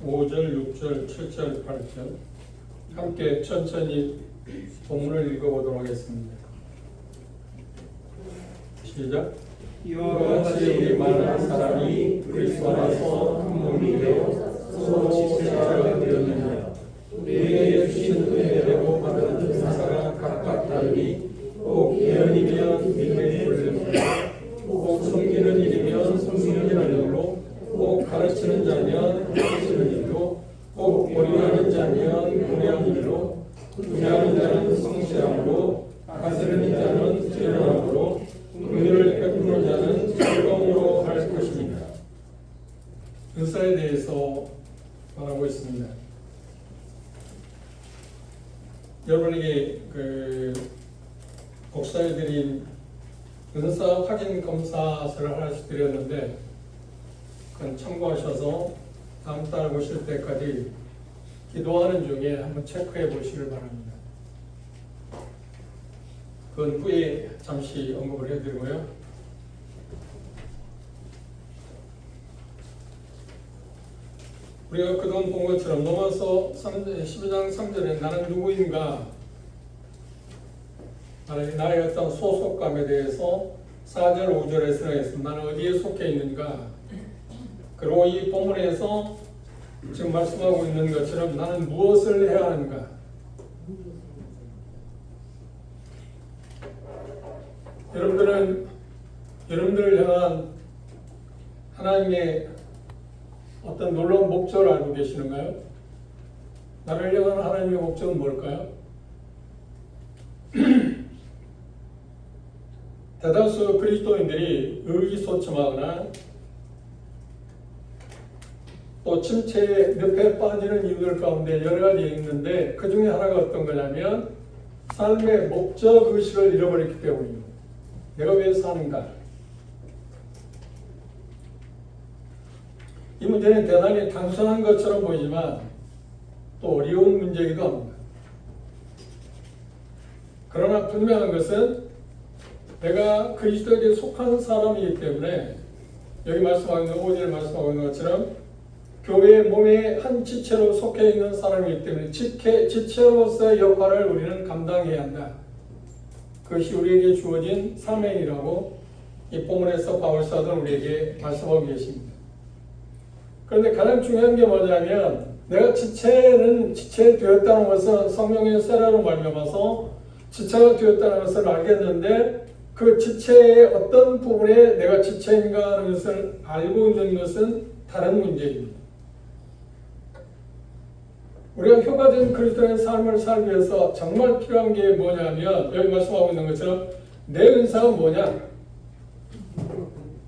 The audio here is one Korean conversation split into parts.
5절, 6절, 7절, 8절 함께 천천히 본문을 읽어보도록 하겠습니다. 시작. 이와 같이 우리 많은 사람이 그리스도 안에서 한 몸이 되어 서로 지체가 되었느니라. 우리에게 주신 은혜대로 받은 은사가 각각 다르니 꼭 예언이면 믿음의 훈련, 꼭 섬기는 일이면 섬기는 일로, 꼭 가르치는 자면 가르치는 일로, 꼭 권위하는 자면 권위하는 일로, 분양하는 자는 성실함으로, 다스리는 자는 지혜함으로, 긍휼을 베푸는 자는 즐거움으로 할 것입니다. 은사에 대해서 말하고 있습니다. 여러분에게 복사해드린 은사 확인 검사서를 하나씩 드렸는데 그건 참고하셔서 다음 달 오실 때까지 기도하는 중에 한번 체크해 보시길 바랍니다. 그건 후에 잠시 언급을 해드리고요. 우리가 그동안 본 것처럼 로마서 12장 3절에 나는 누구인가, 나의 어떤 소속감에 대해서 4절 5절에서 했습니다. 나는 어디에 속해 있는가. 그리고 이 본문에서 지금 말씀하고 있는 것처럼 나는 무엇을 해야 하는가. 여러분들을 향한 하나님의 어떤 놀라운 목적을 알고 계시는가요? 나를 향한 하나님의 목적은 뭘까요? 대다수 그리스도인들이 의기소침하거나 또 침체의 늪에 빠지는 이유들 가운데 여러 가지 있는데 그 중에 하나가 어떤 거냐면 삶의 목적의식을 잃어버렸기 때문입니다. 내가 왜 사는가? 이 문제는 대단히 단순한 것처럼 보이지만 또 어려운 문제이기도 합니다. 그러나 분명한 것은 내가 그리스도에게 속한 사람이기 때문에 여기 말씀하고 있는 5절에 말씀하고 있는 것처럼 교회의 몸의 한 지체로 속해 있는 사람이기 때문에 지체로서의 역할을 우리는 감당해야 한다. 그것이 우리에게 주어진 사명이라고 이 본문에서 바울 사도는 우리에게 말씀하고 계십니다. 그런데 가장 중요한 게 뭐냐면 내가 지체되었다는 것은 성령의 세례로 말미암아서 지체가 되었다는 것을 알겠는데 그 지체의 어떤 부분에 내가 지체인가 하는 것을 알고 있는 것은 다른 문제입니다. 우리가 효과적인 그리스도의 삶을 살기 위해서 정말 필요한 게 뭐냐면 여기 말씀하고 있는 것처럼 내 은사가 뭐냐?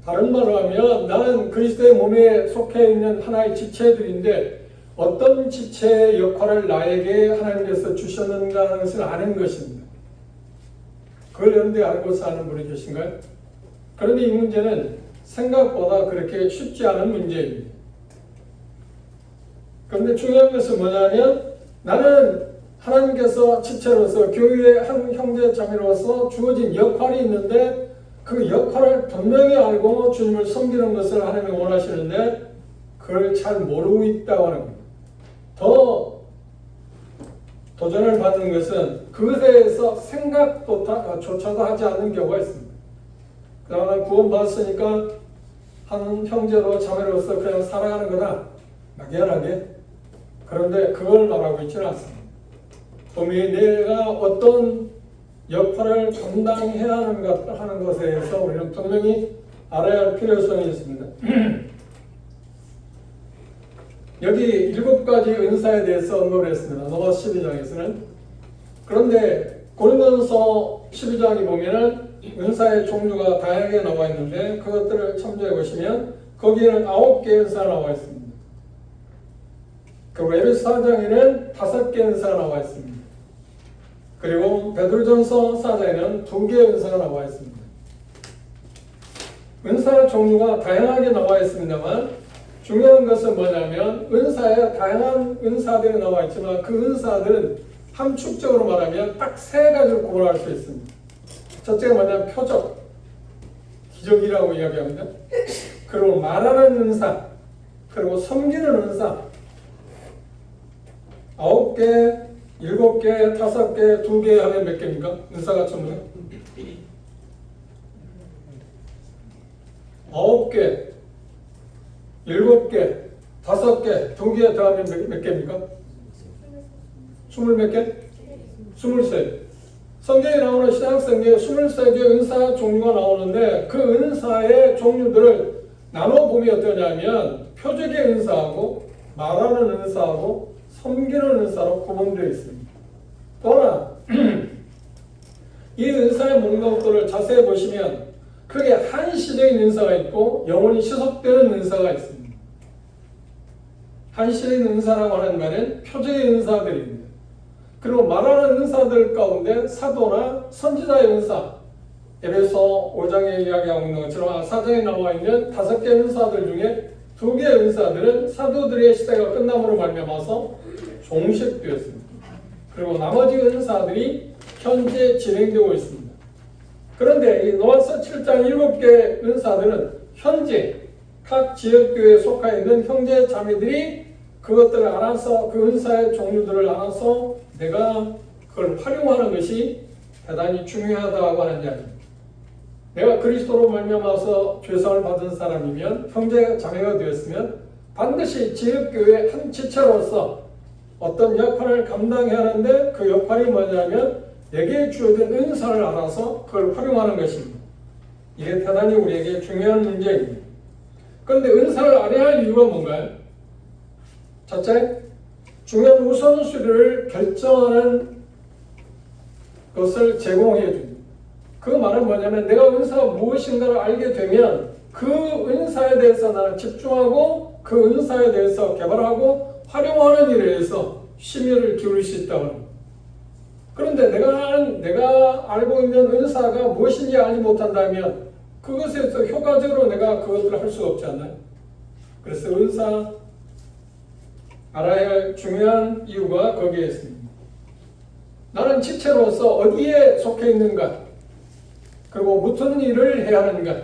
다른 말로 하면 나는 그리스도의 몸에 속해 있는 하나의 지체들인데 어떤 지체의 역할을 나에게 하나님께서 주셨는가 하는 것을 아는 것입니다. 그걸 여러분들이 알고 사는 분이 계신가요? 그런데 이 문제는 생각보다 그렇게 쉽지 않은 문제입니다. 그런데 중요한 것은 뭐냐면 나는 하나님께서 지체로서 교회의 한 형제 자매로서 주어진 역할이 있는데 그 역할을 분명히 알고 주님을 섬기는 것을 하나님이 원하시는데 그걸 잘 모르고 있다고 하는 겁니다. 더 도전을 받는 것은 그것에 대해서 생각조차도 하지 않는 경우가 있습니다. 그러나 구원받았으니까 한 형제로 자매로서 그냥 살아가는 거다. 막연하게. 그런데 그걸 말하고 있지는 않습니다. 분명히 내가 어떤 역할을 감당해야 하는 것에 대해서 우리는 분명히 알아야 할 필요성이 있습니다. 여기 7가지 은사에 대해서 언급을 했습니다. 로마서 12장에서는. 그런데 고린도전서 12장에 보면은 은사의 종류가 다양하게 나와 있는데 그것들을 참조해 보시면 거기에는 9개의 은사가 나와 있습니다. 그리고 에베소 4장에는 5개의 은사가 나와 있습니다. 그리고 베드로전서 4장에는 2개의 은사가 나와 있습니다. 은사의 종류가 다양하게 나와 있습니다만 중요한 것은 뭐냐면 은사에 다양한 은사들이 나와 있지만 그 은사들은 함축적으로 말하면 딱 3가지로 구분할 수 있습니다. 첫째가 뭐냐면 표적, 기적이라고 이야기합니다. 그리고 말하는 은사, 그리고 섬기는 은사, 9개, 7개, 5개, 2개 하면 몇 개입니까? 은사가 전부 9개, 7개, 5개, 2개 더하면 몇 개입니까? 20몇 개? 23. 성경에 나오는 신약성경에 23개의 은사 종류가 나오는데 그 은사의 종류들을 나눠보면 어떠냐면 표적의 은사하고 말하는 은사하고 섬기는 은사로 구분되어 있습니다. 또한 이 은사의 목록들을 자세히 보시면 크게 한시적인 은사가 있고 영원히 지속되는 은사가 있습니다. 한시적인 은사라고 하는 말은 표적의 은사들입니다. 그리고 말하는 은사들 가운데 사도나 선지자의 은사, 에베소 5장에 이야기하고 있는 것처럼 4장에 나와 있는 5개 은사들 중에 2개의 은사들은 사도들의 시대가 끝남으로 말미암아서 종식되었습니다. 그리고 나머지 은사들이 현재 진행되고 있습니다. 그런데 이 노아서 7장 7개 은사들은 현재 각 지역교회에 속해 있는 형제 자매들이 그것들을 알아서 그 은사의 종류들을 알아서 내가 그걸 활용하는 것이 대단히 중요하다고 하는 이야기입니다. 내가 그리스도로 말미암아서 죄상을 받은 사람이면 형제 자매가 되었으면 반드시 지역교회 한 지체로서 어떤 역할을 감당해야 하는데 그 역할이 뭐냐면 내게 주어진 은사를 알아서 그걸 활용하는 것입니다. 이게 대단히 우리에게 중요한 문제입니다. 그런데 은사를 알아야 할 이유가 뭔가요? 첫째, 중요한 우선순위를 결정하는 것을 제공해 줍니다. 그 말은 뭐냐면 내가 은사가 무엇인가를 알게 되면 그 은사에 대해서 나는 집중하고 그 은사에 대해서 개발하고 활용하는 일에 대해서 심혈을 기울일 수 있다고 합니다. 그런데 내가 알고 있는 은사가 무엇인지 알지 못한다면 그것에 대해서 효과적으로 내가 그것들을 할 수가 없지 않나요? 그래서 은사 알아야 할 중요한 이유가 거기에 있습니다. 나는 지체로서 어디에 속해 있는가, 그리고 무슨 일을 해야 하는가,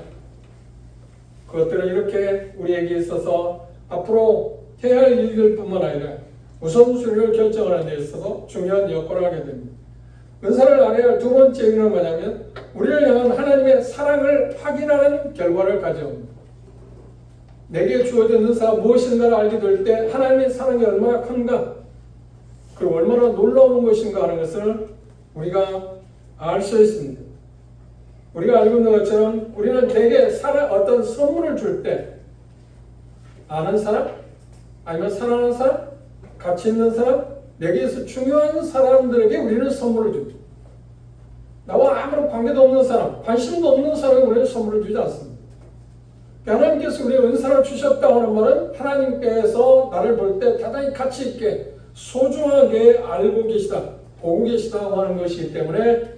그것들은 이렇게 우리에게 있어서 앞으로 해야 할 일들 뿐만 아니라 우선순위를 결정하는 데 있어서 중요한 역할을 하게 됩니다. 은사를 알아야 할 두 번째 의미는 뭐냐면 우리를 향한 하나님의 사랑을 확인하는 결과를 가져옵니다. 내게 주어진 은사가 무엇인가를 알게 될 때 하나님의 사랑이 얼마나 큰가, 그리고 얼마나 놀라운 것인가 하는 것을 우리가 알 수 있습니다. 우리가 알고 있는 것처럼 우리는 대개 어떤 선물을 줄 때 아는 사람, 아니면 사랑하는 사람, 가치 있는 사람, 내게서 중요한 사람들에게 우리는 선물을 줍니다. 나와 아무런 관계도 없는 사람, 관심도 없는 사람에게 우리는 선물을 주지 않습니다. 하나님께서 우리의 은사를 주셨다고 하는 말은 하나님께서 나를 볼 때 대단히 가치 있게 소중하게 알고 계시다, 보고 계시다고 하는 것이기 때문에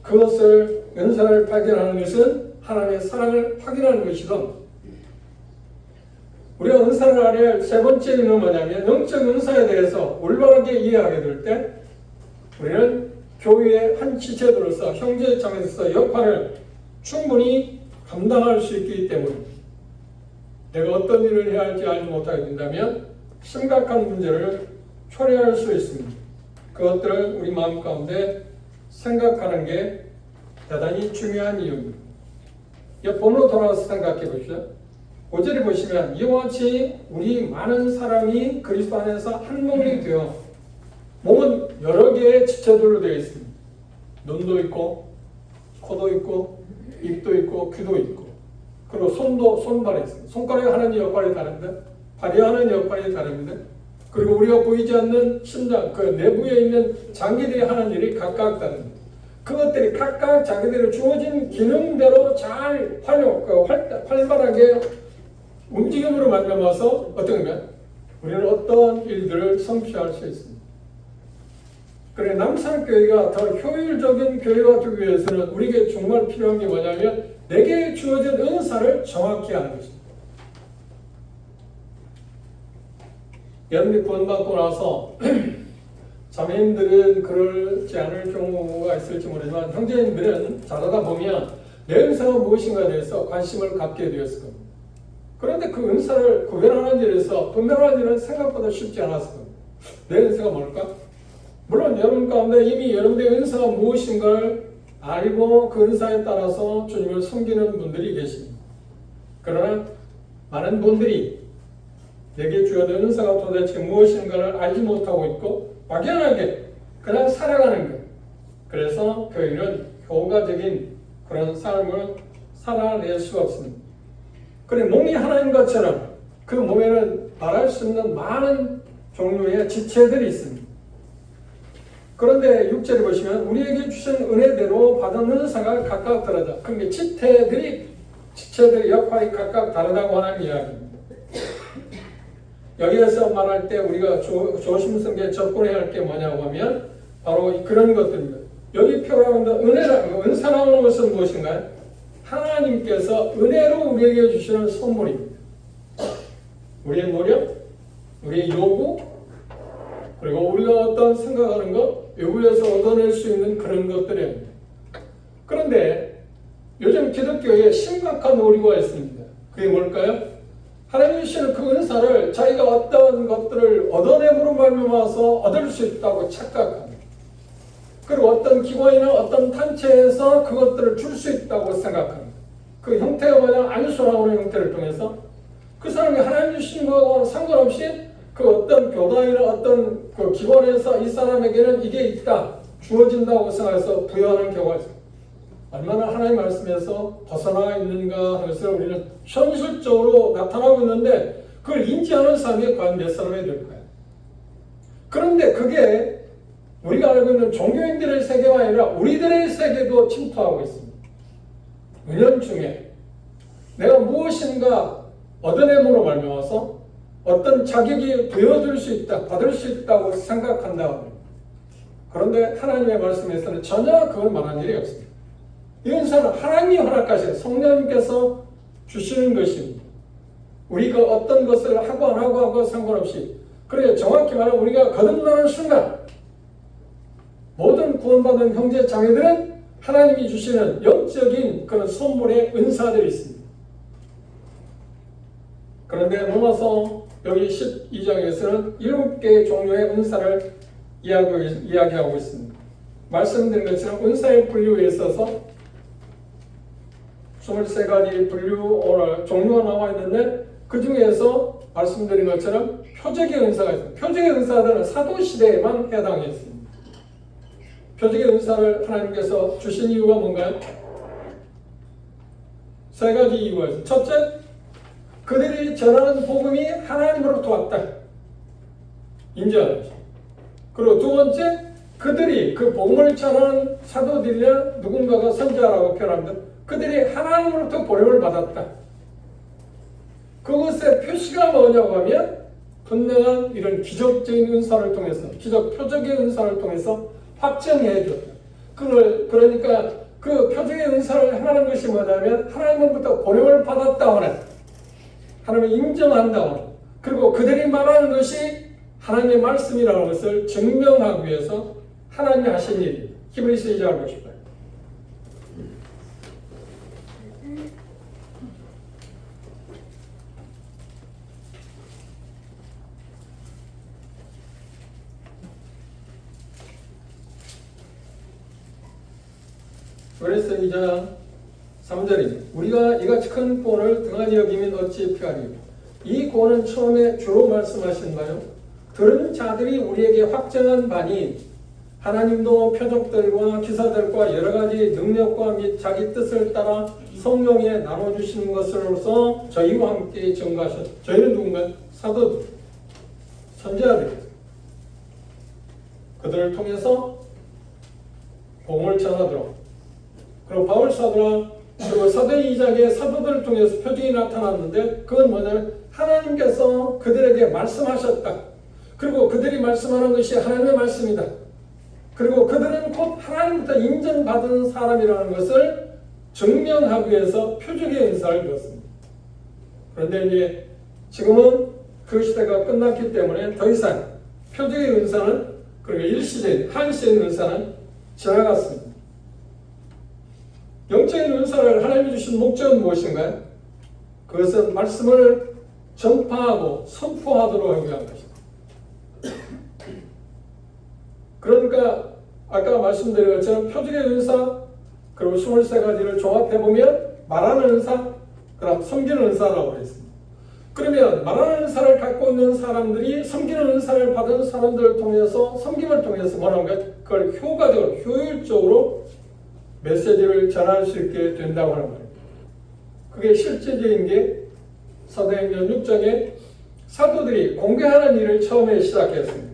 그것을 은사를 발견하는 것은 하나님의 사랑을 확인하는 것이든, 우리가 은사를 알아야 할 세 번째 의미는 뭐냐면 영적 은사에 대해서 올바르게 이해하게 될 때 우리는 교회의 한 지체들로서 형제 자매로서 역할을 충분히 감당할 수 있기 때문입니다. 내가 어떤 일을 해야 할지 알지 못하게 된다면 심각한 문제를 초래할 수 있습니다. 그것들을 우리 마음 가운데 생각하는 게 대단히 중요한 이유입니다. 본으로 돌아와서 생각해 보십시오. 5절에 보시면 이와 같이 우리 많은 사람이 그리스도 안에서 한 몸이 되어 몸은 여러 개의 지체들로 되어 있습니다. 눈도 있고 코도 있고 입도 있고 귀도 있고, 그리고 손발이 있습니다. 손가락이 하는 역할이 다른데 발이 하는 역할이 다릅니다. 그리고 우리가 보이지 않는 심장, 그 내부에 있는 장기들이 하는 일이 각각 다릅니다. 그것들이 각각 자기들의 주어진 기능대로 잘 활발하게 움직임으로 만들어서 어떤 거냐? 우리는 어떤 일들을 성취할 수 있습니다. 그래, 남산교회가 더 효율적인 교회가 되기 위해서는 우리에게 정말 필요한 게 뭐냐면 내게 주어진 은사를 정확히 아는 것입니다. 여러분이 구원받고 나서 자매님들은 그렇지 않을 경우가 있을지 모르지만 형제님들은 자라다 보면 내 은사가 무엇인가에 대해서 관심을 갖게 되었을 겁니다. 그런데 그 은사를 구별하는 일에서 분별하는 일은 생각보다 쉽지 않았을 겁니다. 내 은사가 뭘까? 물론 여러분 가운데 이미 여러분의 은사가 무엇인가를 알고 그 은사에 따라서 주님을 섬기는 분들이 계십니다. 그러나 많은 분들이 내게 주어진 은사가 도대체 무엇인가를 알지 못하고 있고 막연하게 그냥 살아가는 것. 그래서 교회는 효과적인 그런 삶을 살아낼 수가 없습니다. 그래 몸이 하나인 것처럼 그 몸에는 말할 수 없는 많은 종류의 지체들이 있습니다. 그런데 6절에 보시면 우리에게 주신 은혜대로 받은 은사가 각각 다르다. 그러니까 지체들의 역할이 각각 다르다고 하는 이야기입니다. 여기에서 말할 때 우리가 조심스럽게 접근해야 할 게 뭐냐고 하면 바로 그런 것들입니다. 여기 표현하는 은사라는 것은 무엇인가요? 하나님께서 은혜로 우리에게 주시는 선물입니다. 우리의 노력, 우리의 요구, 그리고 우리가 어떤 생각하는 것, 외부에서 얻어낼 수 있는 그런 것들이에요. 그런데 요즘 기독교에 심각한 오류가 있습니다. 그게 뭘까요? 하나님이 주시는 그 은사를 자기가 어떤 것들을 얻어냄으로 말미암아서 얻을 수 있다고 착각합니다. 그리고 어떤 기관이나 어떤 단체에서 그것들을 줄 수 있다고 생각합니다. 그 형태가 뭐냐? 안수라는 형태를 통해서 그 사람이 하나님 주신 것과 상관없이 그 어떤 교단이나 어떤 그 기관에서 이 사람에게는 이게 있다, 주어진다고 생각해서 부여하는 경우가 있습니다. 얼마나 하나님 말씀에서 벗어나 있는가 하는 것을 우리는 현실적으로 나타나고 있는데 그걸 인지하는 사람이 과연 몇 사람이 될까요? 그런데 그게 우리가 알고 있는 종교인들의 세계가 아니라 우리들의 세계도 침투하고 있습니다. 은연 중에 내가 무엇인가 얻어냄으로 말미암아서 어떤 자격이 되어줄 수 있다, 받을 수 있다고 생각한다. 그런데 하나님의 말씀에서는 전혀 그걸 말한 일이 없습니다. 이 은사는 하나님이 허락하신 성령님께서 주시는 것입니다. 우리가 어떤 것을 하고 안 하고 상관없이 그래 정확히 말하면 우리가 거듭나는 순간 모든 구원받은 형제 자매들은 하나님이 주시는 영적인 그런 선물의 은사들이 있습니다. 그런데 넘어서 여기 12장에서는 7개의 종류의 은사를 이야기하고 있습니다. 말씀드린 것처럼 은사의 분류에 있어서 23가지 분류 종류가 나와 있는데 그 중에서 말씀드린 것처럼 표적의 은사가 있습니다. 표적의 은사들은 사도시대에만 해당해 있습니다. 표적의 은사를 하나님께서 주신 이유가 뭔가요? 3가지 이유가 있습니다. 첫째, 그들이 전하는 복음이 하나님으로부터 왔다. 인정하는 것입니다. 그리고 두 번째, 그들이 그 복음을 전하는 사도들이나 누군가가 선지자라고 표현합니다. 그들이 하나님으로부터 보냄을 받았다. 그것의 표시가 뭐냐고 하면 분명한 이런 기적적인 은사를 통해서 표적의 은사를 통해서 확정해 줬다. 그러니까 그 표적의 은사를 행하는 것이 뭐냐면 하나님으로부터 보냄을 받았다 하는 하나님을 인정한다 하는 그리고 그들이 말하는 것이 하나님의 말씀이라는 것을 증명하기 위해서 하나님이 하신 일입니다. 히브리서 2장 보십시오. 그래서 2장 3절입니다. 우리가 이같이 큰 구원을 등한히 여기면 어찌 피하리요. 이 구원은 처음에 주로 말씀하신 바요. 들은 자들이 우리에게 확정한 바니 하나님도 표적들과 기사들과 여러 가지 능력과 및 자기 뜻을 따라 성령에 나눠주시는 것으로서 저희와 함께 증거하셨다. 저희는 누군가? 사도들, 선지자들. 그들을 통해서 복음을 전하도록 그리고 바울 사도나 그리고 사도행 2장에 사도들을 통해서 표적이 나타났는데 그건 뭐냐면 하나님께서 그들에게 말씀하셨다. 그리고 그들이 말씀하는 것이 하나님의 말씀이다. 그리고 그들은 곧 하나님부터 인정받은 사람이라는 것을 증명하기 위해서 표적의 은사를 주었습니다. 그런데 이제 지금은 그 시대가 끝났기 때문에 더 이상 표적의 은사는 그리고 일시적인 한시적인 은사는 지나갔습니다. 영적인 은사를 하나님이 주신 목적은 무엇인가요? 그것은 말씀을 전파하고 선포하도록 하기 위한 것입니다. 아까 말씀드린 것처럼 표적의 은사, 그리고 23가지를 종합해보면 말하는 은사, 그 다음 섬기는 은사라고 했습니다. 그러면 말하는 은사를 갖고 있는 사람들이 섬기는 은사를 받은 사람들을 통해서 섬김을 통해서 뭐라는가? 그걸 효과적으로, 효율적으로 메시지를 전할 수 있게 된다고 하는 말입니다. 그게 실제적인 게 사도행전 6장에 사도들이 공개하는 일을 처음에 시작했습니다.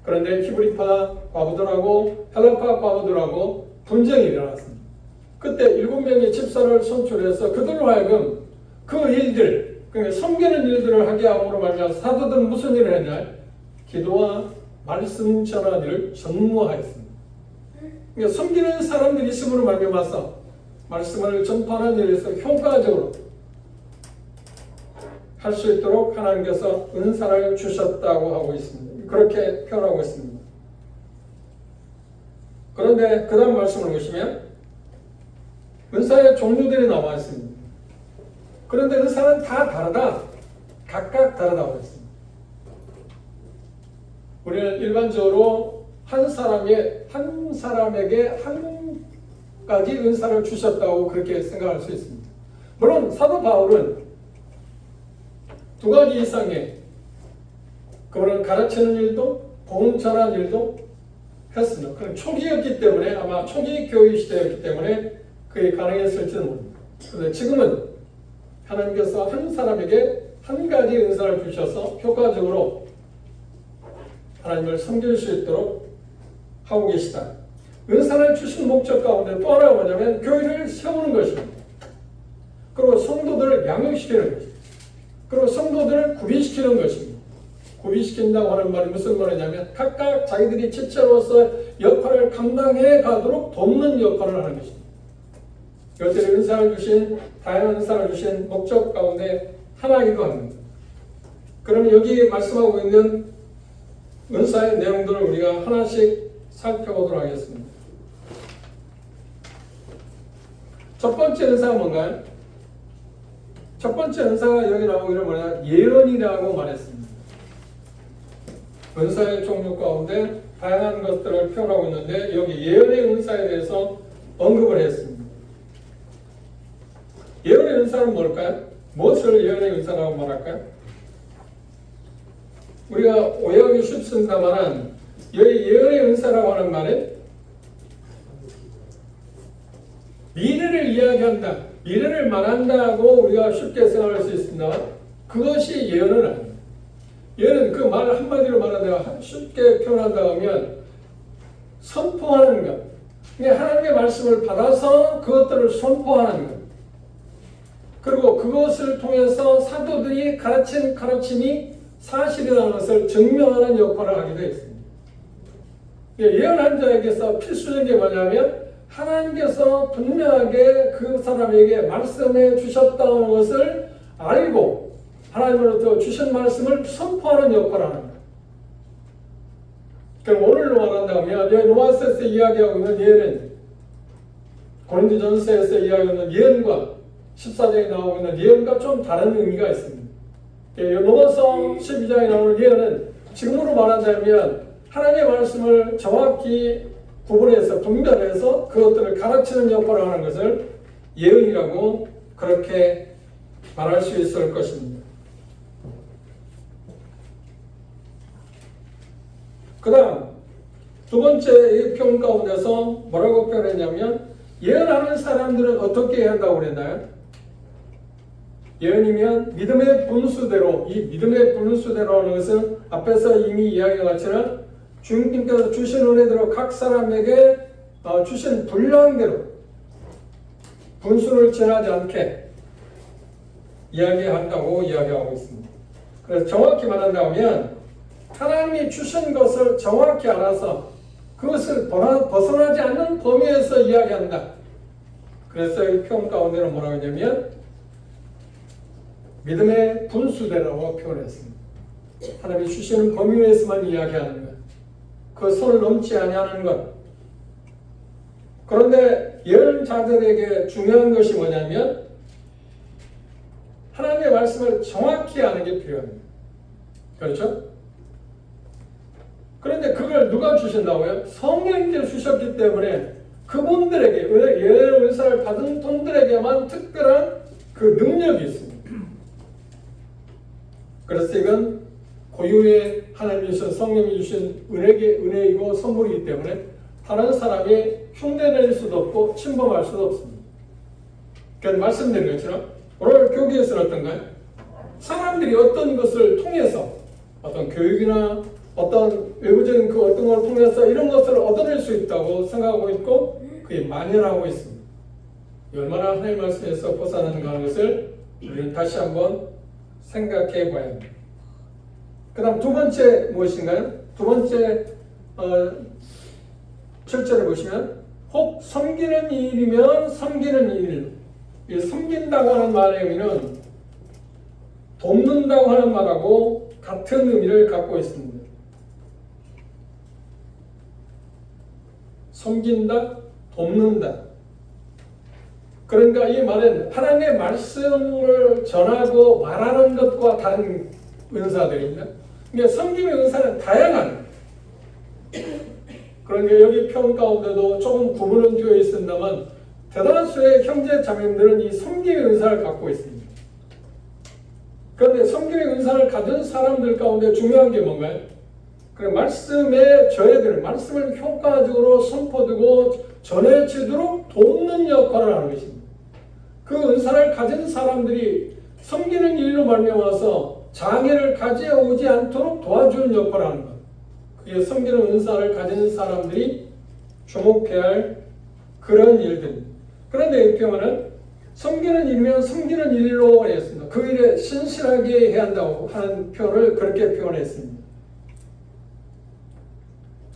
그런데 히브리파 과부들하고 헬라파 과부들하고 분쟁이 일어났습니다. 그때 7명의 집사를 선출해서 그들로 하여금 그 일들, 그러니까 섬기는 일들을 하게 함으로 말미암아 사도들은 무슨 일을 했냐? 기도와 말씀 전하는 일을 전무하였습니다. 그러니까 섬기는 사람들이 있음으로 말미암아서 말씀을 전파하는 일에서 효과적으로 할 수 있도록 하나님께서 은사를 주셨다고 하고 있습니다. 그렇게 표현하고 있습니다. 그런데 그 다음 말씀을 보시면 은사의 종류들이 나와 있습니다. 그런데 은사는 다 다르다. 각각 다르다고 했습니다. 우리는 일반적으로 한 사람에게 한 가지 은사를 주셨다고 그렇게 생각할 수 있습니다. 물론 사도 바울은 2가지 이상의 그거는 가르치는 일도 복음 전하는 일도 했습니다. 그럼 초기였기 때문에 아마 초기 교회 시대였기 때문에 그게 가능했을지는 모릅니다. 그런데 지금은 하나님께서 한 사람에게 한 가지 은사를 주셔서 효과적으로 하나님을 섬길 수 있도록 하고 계시다. 은사를 주신 목적 가운데 또 하나가 뭐냐면 교회를 세우는 것입니다. 그리고 성도들을 양육시키는 것입니다. 그리고 성도들을 구비시키는 것입니다. 구비시킨다고 하는 말이 무슨 말이냐면 각각 자기들이 지체로서 역할을 감당해 가도록 돕는 역할을 하는 것입니다. 이것들이 은사를 주신, 다양한 은사를 주신 목적 가운데 하나이기도 합니다. 그러면 여기 말씀하고 있는 은사의 내용들을 우리가 하나씩 살펴보도록 하겠습니다. 첫 번째 은사가 뭔가요? 첫 번째 은사가 여기 나오기를 뭐냐? 예언이라고 말했습니다. 은사의 종류 가운데 다양한 것들을 표현하고 있는데 여기 예언의 은사에 대해서 언급을 했습니다. 예언의 은사는 뭘까요? 무엇을 예언의 은사라고 말할까요? 우리가 오해하기 쉽습니다만 여기 예언의 은사라고 하는 말은 미래를 이야기한다, 미래를 말한다고 우리가 쉽게 생각할 수 있습니다. 그것이 예언은 아닙니다. 예언은 그 말 한마디로 말하다가 쉽게 표현한다 하면 선포하는 것, 하나님의 말씀을 받아서 그것들을 선포하는 것, 그리고 그것을 통해서 사도들이 가르친 가르침이 사실이라는 것을 증명하는 역할을 하게 되어 있습니다. 예언한 자에게서 필수적인 게 뭐냐면 하나님께서 분명하게 그 사람에게 말씀해 주셨다는 것을 알고 하나님으로부터 주신 말씀을 선포하는 역할을 하는 거예요. 그럼 오늘로 말한다면 여기 로마서에서 이야기하고 있는 예언은 고린도전서에서 이야기하고 있는 예언과 14장에 나오고 있는 예언과 좀 다른 의미가 있습니다. 로마서 12장에 나오는 예언은 지금으로 말한다면 하나님의 말씀을 정확히 구분해서 분별해서 그것들을 가르치는 역할을 하는 것을 예언이라고 그렇게 말할 수 있을 것입니다. 그 다음 두 번째 이 표현 가운데서 뭐라고 표현했냐면 예언하는 사람들은 어떻게 해야 한다고 그랬나요? 예언이면 믿음의 분수대로, 이 믿음의 분수대로 하는 것은 앞에서 이미 이야기한 것처럼 주님께서 주신 은혜대로 각 사람에게 주신 분량대로 분수를 지나지 않게 이야기한다고 이야기하고 있습니다. 그래서 정확히 말한다면 하나님이 주신 것을 정확히 알아서 그것을 벗어나지 않는 범위에서 이야기한다. 그래서 이 표현 가운데는 뭐라고 하냐면 믿음의 분수대라고 표현했습니다. 하나님이 주시는 범위 내에서만 이야기하는 것, 그 선을 넘지 아니하는 것. 그런데 예언자들에게 중요한 것이 뭐냐면 하나님의 말씀을 정확히 아는 게 필요합니다. 그렇죠? 그런데 그걸 누가 주신다고요? 성령님께서 주셨기 때문에 그분들에게, 예언의 은사를 받은 분들에게만 특별한 그 능력이 있습니다. 그래서 이건 고유의 하나님이 주신, 성령이 주신 은혜이고 선물이기 때문에 다른 사람이 흉내낼 수도 없고 침범할 수도 없습니다. 그래서 말씀드린 것처럼 오늘 교회에서는 어떤가요? 사람들이 어떤 것을 통해서 어떤 교육이나 어떤 외부적인 그 어떤 걸 통해서 이런 것을 얻어낼 수 있다고 생각하고 있고 그게 만연하고 있습니다. 얼마나 하나님의 말씀에서 벗어나는가 하는 것을 우리는 다시 한번 생각해 봐야 합니다. 그 다음 두 번째 무엇인가요? 두 번째 7절에 보시면 혹 섬기는 일이면 섬기는 일. 이 섬긴다고 하는 말의 의미는 돕는다고 하는 말하고 같은 의미를 갖고 있습니다. 섬긴다, 돕는다. 그러니까 이 말은 하나님의 말씀을 전하고 말하는 것과 다른 은사들입니다. 그러니까 섬김의 은사는 다양한. 그러니까 여기 표현 가운데도 조금 구분은 되어 있습니다만 대다수의 형제 자매님들은 이 섬김의 은사를 갖고 있습니다. 그런데 섬김의 은사를 가진 사람들 가운데 중요한 게 뭔가요? 말씀에 저희들 말씀을 효과적으로 선포되고 전해지도록 돕는 역할을 하는 것입니다. 그 은사를 가진 사람들이 섬기는 일로 말미암아서 장애를 가져오지 않도록 도와주는 역할을 하는 것. 그게 섬기는 은사를 가진 사람들이 주목해야 할 그런 일들입니다. 그런데 이 표현은 섬기는 일이면 섬기는 일로 했습니다. 그 일에 신실하게 해야 한다고 하는 표현을 그렇게 표현했습니다.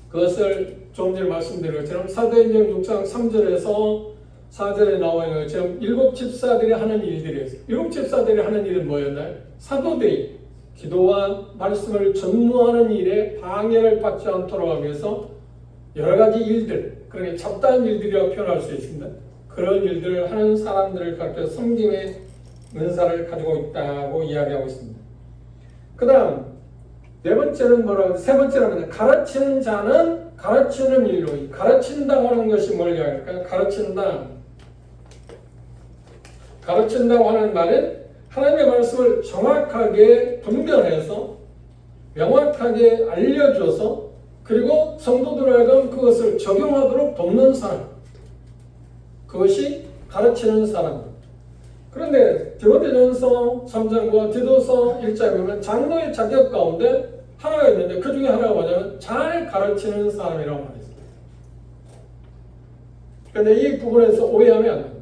그것을 좀 전에 말씀드린 것처럼 사도행전 6장 3절에서 4절에 나와 있는 것처럼 일곱 집사들이 하는 일들이었어요. 일곱 집사들이 하는 일은 뭐였나요? 사도들이 기도와 말씀을 전무하는 일에 방해를 받지 않도록 하기 위해서 여러 가지 일들, 그러니까 잡다한 일들이라고 표현할 수 있습니다. 그런 일들을 하는 사람들을 가르쳐 섬김의 은사를 가지고 있다고 이야기하고 있습니다. 그 다음 네 번째는 뭐라고? 세 번째는 가르치는 자는 가르치는 일로. 가르친다고 하는 것이 뭘 이야기할까요? 가르친다고 하는 말은 하나님의 말씀을 정확하게 분별해서 명확하게 알려줘서 그리고 성도들을 하여금 그것을 적용하도록 돕는 사람. 그것이 가르치는 사람. 그런데 디모데전서 3장과 디도서 1장에 보면 장로의 자격 가운데 하나가 있는데 그 중에 하나가 뭐냐면 잘 가르치는 사람이라고 말했습니다. 그런데 이 부분에서 오해하면 안 됩니다.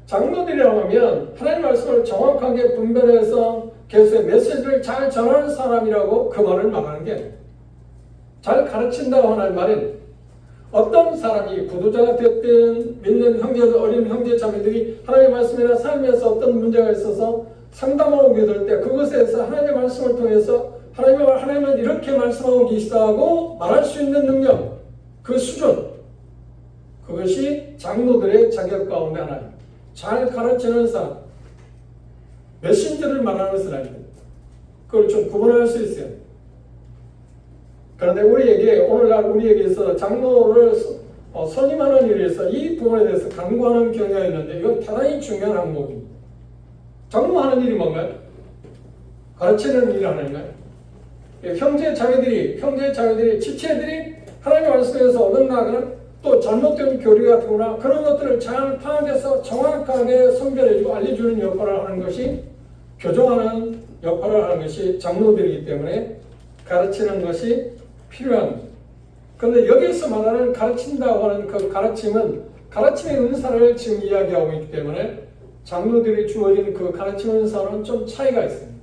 장로들이라고 하면 하나님의 말씀을 정확하게 분별해서 계속의 메시지를 잘 전하는 사람이라고 그 말을 말하는 게 아닙니다. 잘 가르친다고 하는 말은 어떤 사람이 부도자가 됐든 믿는 형제들, 어린 형제 자매들이 하나님의 말씀이나 삶에서 어떤 문제가 있어서 상담하고 오게 될 때 그것에서 하나님의 말씀을 통해서 하나님은 이렇게 말씀하고 계시다고 말할 수 있는 능력, 그 수준, 그것이 장로들의 자격 가운데 하나입니다. 잘 가르치는 사람, 메신저를 말하는 것은 아닙니다. 그걸 좀 구분할 수 있어요. 그런데 오늘날 우리에게 있어서 장로를 선임하는 일에 있어서 이 부분에 대해서 간구하는 경향이 있는데 이건 대단히 중요한 항목입니다. 장로하는 일이 뭔가요? 가르치는 일을 하는 거예요. 형제 자매들이 지체들이 하나님의 말씀에서 얻어나가는 또 잘못된 교리 같거나 그런 것들을 잘 파악해서 정확하게 선별해주고 알려주는 역할을 하는 것이 교정하는 역할을 하는 것이 장로들이기 때문에 가르치는 것이 필요합니다. 그런데 여기서 말하는 가르친다고 하는 그 가르침은 가르침의 은사를 지금 이야기하고 있기 때문에 장로들이 주어진 그 가르침 은사는 좀 차이가 있습니다.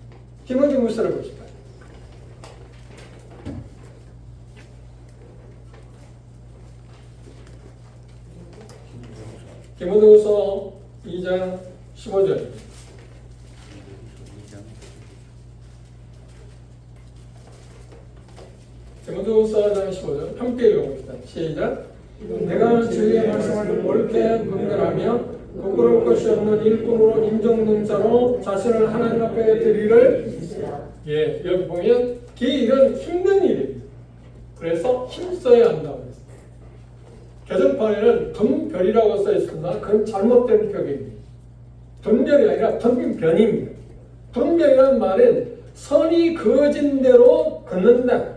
디모데후서를 보실까요? 디모데후서 2장 15절. 디모데후서 2장 15절 함께 읽어봅시다. 시작. 내가 주의 말씀을 옳게 분별하며 부끄러울 것이 없는 일꾼으로 인정된 자로 자신을 하나님 앞에 드리를. 여기 보면 이 일은 힘든 일입니다. 그래서 힘써야 한다고 했습니다. 개정판에는 둔별이라고 써 있습니다. 그건 잘못된 표기입니다. 둔별이 아니라 둔변입니다. 둔별이라는 말은 선이 그어진 대로 걷는다.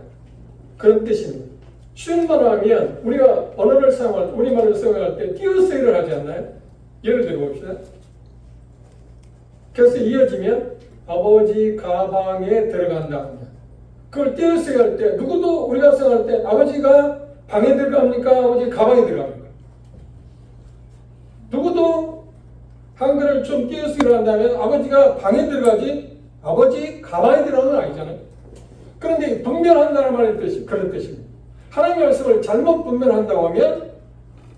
그런 뜻입니다. 쉬운 말로 하면 우리가 언어를 사용할 때, 우리말을 사용할 때 띄어쓰기를 하지 않나요? 예를 들어 봅시다. 그래서 이어지면 아버지 가방에 들어간다. 그걸 띄어쓰기 할 때 누구도 우리가 생각할 때 아버지가 방에 들어갑니까? 아버지 가방에 들어갑니까? 누구도 한글을 좀 띄어쓰기를 한다면 아버지가 방에 들어가지 아버지 가방에 들어가는 건 아니잖아요. 그런데 분별한다는 말의 뜻이 그런 뜻입니다. 하나님의 말씀을 잘못 분별한다고 하면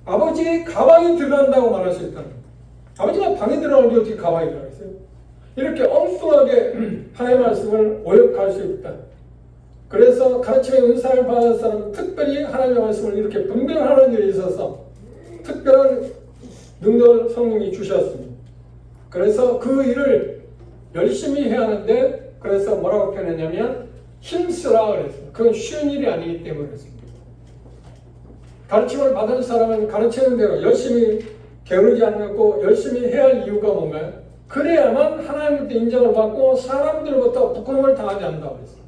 아버지 가방에 들어간다고 말할 수 있다는 거예요. 아버지가 방에 들어가는데 어떻게 가방에 들어가겠어요? 이렇게 엉뚱하게 하나님의 말씀을 오역할 수 있다. 그래서 가르침의 은사를 받은 사람은 특별히 하나님의 말씀을 이렇게 분별하는 일에 있어서 특별한 능력을 성령이 주셨습니다. 그래서 그 일을 열심히 해야 하는데 그래서 뭐라고 표현했냐면 힘쓰라 그랬어요. 그건 쉬운 일이 아니기 때문에 그랬습니다. 가르침을 받은 사람은 가르치는 대로 열심히 게으르지 않고 열심히 해야 할 이유가 뭔가요? 그래야만 하나님부터 인정을 받고 사람들로부터 부끄러움을 당하지 않는다고 했어요.